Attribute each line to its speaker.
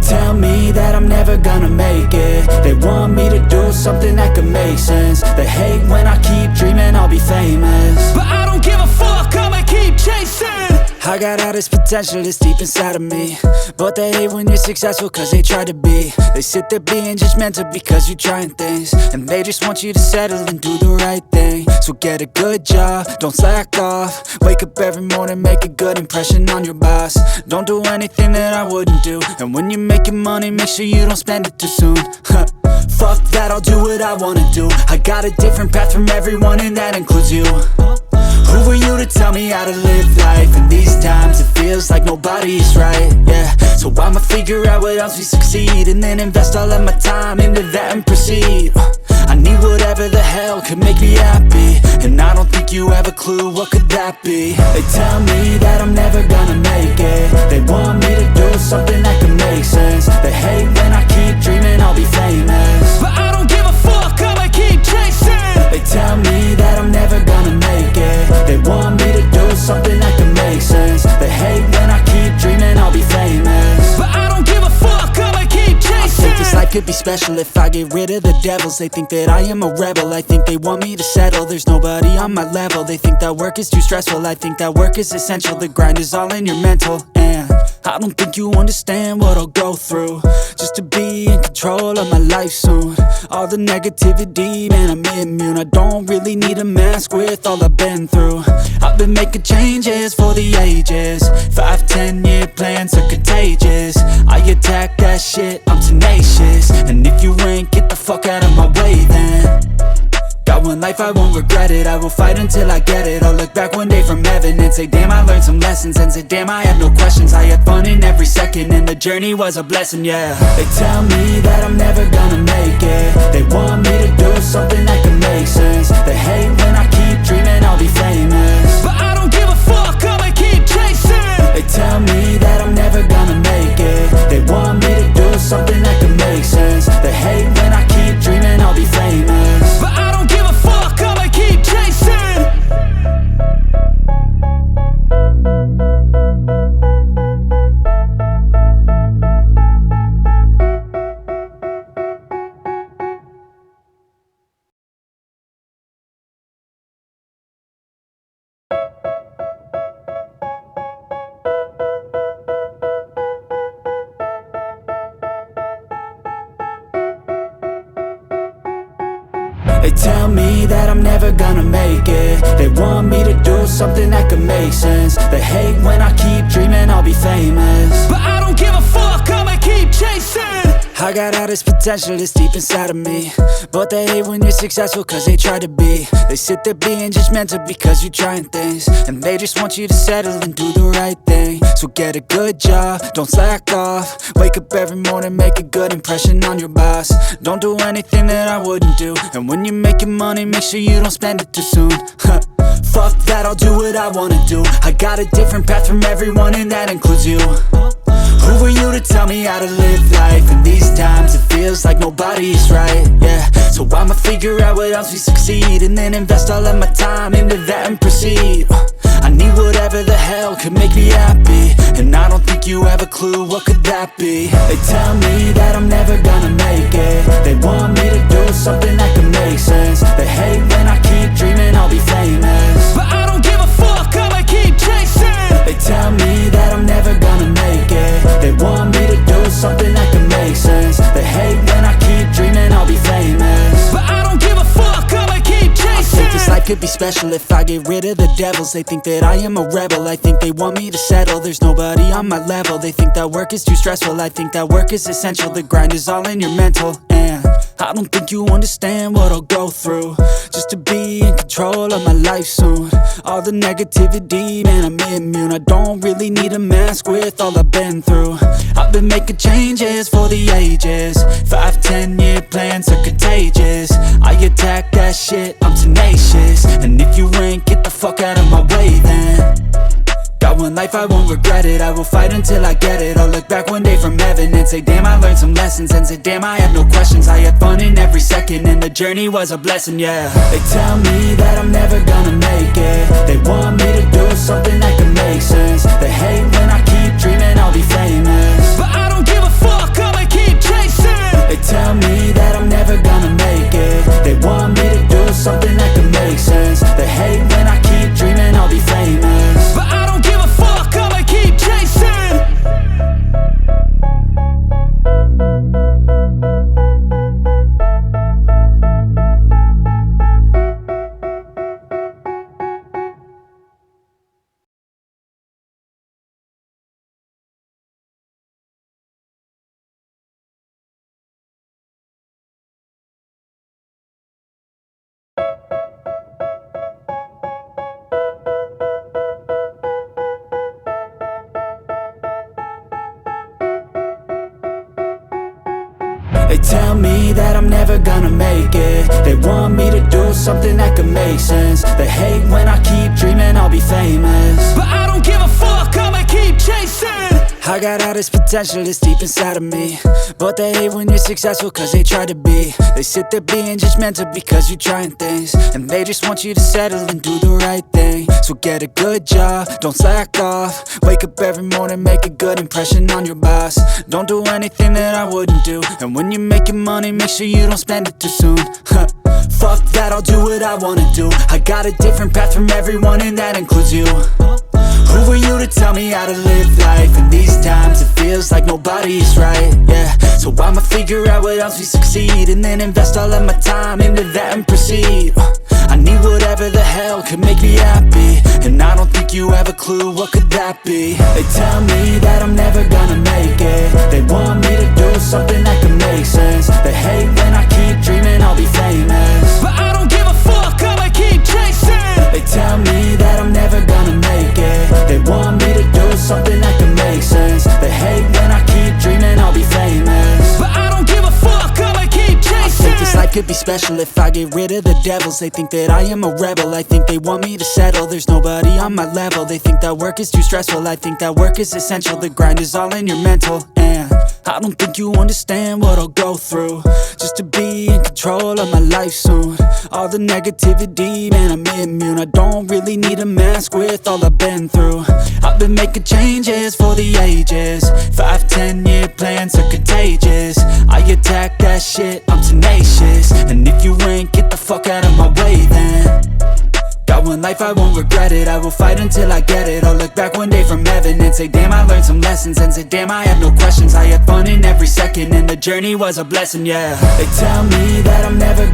Speaker 1: tell me that I'm never gonna make it. They want me to do something that could make sense. They hate when I keep dreaming I'll be famous,
Speaker 2: but I don't give a fuck, I'ma keep chasing.
Speaker 1: I got all this potential that's deep inside of me, but they hate when you're successful cause they try to be. They sit there being judgmental because you're trying things, and they just want you to settle and do the right thing. So get a good job, don't slack off. Wake up every morning, make a good impression on your boss. Don't do anything that I wouldn't do, and when you're making money, make sure you don't spend it too soon. Fuck that, I'll do what I wanna do. I got a different path from everyone, and that includes you. Who are you to tell me how to live life? In these times it feels like nobody's right, yeah. So I'ma figure out what else we succeed, and then invest all of my time into that and proceed. I need whatever the hell could make me happy, and I don't think you have a clue what could that be. They tell me that I'm never gonna make it. They want me to do something that could make sense. They hate when I keep dreaming I'll be famous,
Speaker 2: but I don't give a fuck, I'ma keep chasing.
Speaker 1: They tell me that I'm never gonna make it. They want me to do something that can make sense. They hate when I keep dreaming I'll be famous,
Speaker 2: but I don't give a fuck, I'ma keep chasing.
Speaker 1: I think this life could be special if I get rid of the devils. They think that I am a rebel, I think they want me to settle. There's nobody on my level. They think that work is too stressful, I think that work is essential. The grind is all in your mental, and I don't think you understand what I'll go through just to be in control of my life soon. All the negativity, man, I'm immune. I don't really need a mask with all I've been through. I've been making changes for the ages. 5-10 year plans are contagious. I attack that shit, I'm tenacious. And if you ain't, get the fuck out of my way then. Got one life, I won't regret it. I will fight until I get it. I'll look back one day from heaven and say damn, I learned some lessons. And say damn, I have no questions. I had fun in every second, and the journey was a blessing, yeah. They tell me that I'm never gonna make it. They want me to do something that can make sense. They hate when I keep dreaming I'll be famous,
Speaker 2: but I don't give a fuck, I'ma keep chasing.
Speaker 1: They tell me that I'm never gonna make it. They want me to do something that can make sense. They hate when I keep dreaming I'll be famous,
Speaker 2: but I don't give a fuck, I'ma keep chasing.
Speaker 1: They tell me that I'm never gonna make it. They want me to do something that could make sense. They hate when I keep dreaming I'll be famous,
Speaker 2: but I don't give a fuck, I'ma keep chasing.
Speaker 1: I got all this potential that's deep inside of me, but they hate when you're successful cause they try to be. They sit there being judgmental because you're trying things, and they just want you to settle and do the right thing. So get a good job, don't slack off. Wake up every morning, make a good impression on your boss. Don't do anything that I wouldn't do, and when you're making money, make sure you don't spend it too soon. Fuck that, I'll do what I wanna do. I got a different path from everyone, and that includes you. Who are you to tell me how to live life? In these times it feels like nobody's right, yeah. So I'ma figure out what else we succeed, and then invest all of my time into that and proceed. I need whatever the hell could make me happy, and I don't think you have a clue what could that be. They tell me that I'm never gonna make it. They want me to do something that can make sense. They hate when I keep dreaming I'll be famous,
Speaker 2: but I don't give a fuck, I'ma keep chasing.
Speaker 1: They tell me that I'm never gonna make it. They want me to do something that can make sense. They hate when I keep dreaming I'll be famous,
Speaker 2: but I don't give a fuck, I'ma keep chasing.
Speaker 1: I think this life could be special if I get rid of the devils. They think that I am a rebel, I think they want me to settle. There's nobody on my level. They think that work is too stressful, I think that work is essential. The grind is all in your mental, and I don't think you understand what I'll go through just to be in control of my life soon. All the negativity, man, I'm immune. I don't really need a mask with all I've been through. I've been making changes for the ages. 5-10 year plans are contagious. I attack that shit, I'm tenacious. And if you ain't, get the fuck out of my way then. Got one life, I won't regret it. I will fight until I get it. I'll look back one day from heaven and say damn, I learned some lessons. And say damn, I have no questions. I had fun in every second, and the journey was a blessing, yeah. They tell me that I'm never gonna make it. They want me to do something that can make sense. They hate when I keep dreaming I'll be famous,
Speaker 2: but I don't give a fuck,
Speaker 1: They tell me that I'm never gonna make it. They want me to do something that can make sense. They hate when I keep dreaming I'll be famous,
Speaker 2: but I don't give a fuck, I'ma keep chasing.
Speaker 1: They tell me that I'm never gonna make it. They want me to do something that can make sense. They hate when I keep dreaming I'll be famous,
Speaker 2: but I don't give a fuck, I'ma keep chasing.
Speaker 1: I got all this potential that's deep inside of me, but they hate when you're successful cause they try to be. They sit there being judgmental because you're trying things, and they just want you to settle and do the right thing. So get a good job, don't slack off. Wake up every morning, make a good impression on your boss. Don't do anything that I wouldn't do, and when you're making money, make sure you don't spend it too soon. Fuck that, I'll do what I wanna do. I got a different path from everyone and that includes you. Who are you to tell me how to live life? In these times it feels like nobody is right, yeah. So I'ma figure out what else we succeed, and then invest all of my time into that and proceed. I need whatever the hell could make me happy, and I don't think you have a clue what could that be. They tell me that I'm never gonna make it. They want me to do something that can make sense. They hate when I keep dreaming I'll be famous,
Speaker 2: but I don't give a fuck, I'ma keep chasing.
Speaker 1: They tell me that I'm never gonna make it. They want me to do something that can make sense. They hate when I keep dreaming I'll be famous,
Speaker 2: but I don't give a fuck, I'ma keep chasing.
Speaker 1: I think this life could be special if I get rid of the devils. They think that I am a rebel. I think they want me to settle. There's nobody on my level. They think that work is too stressful. I think that work is essential. The grind is all in your mental, and I don't think you understand what I'll go through just to be in control of my life soon. All the negativity, man, I'm immune. I don't really need a mask with all I've been through. I've been making changes for the ages. 5-10 year plans are contagious. I attack that shit, I'm tenacious. And if you ain't, get the fuck out of my way then. Got one life, I won't regret it. I will fight until I get it. I'll look back one day from heaven and say, damn, I learned some lessons. And say, damn, I had no questions. I had fun in every second, and the journey was a blessing, yeah. They tell me that I'm never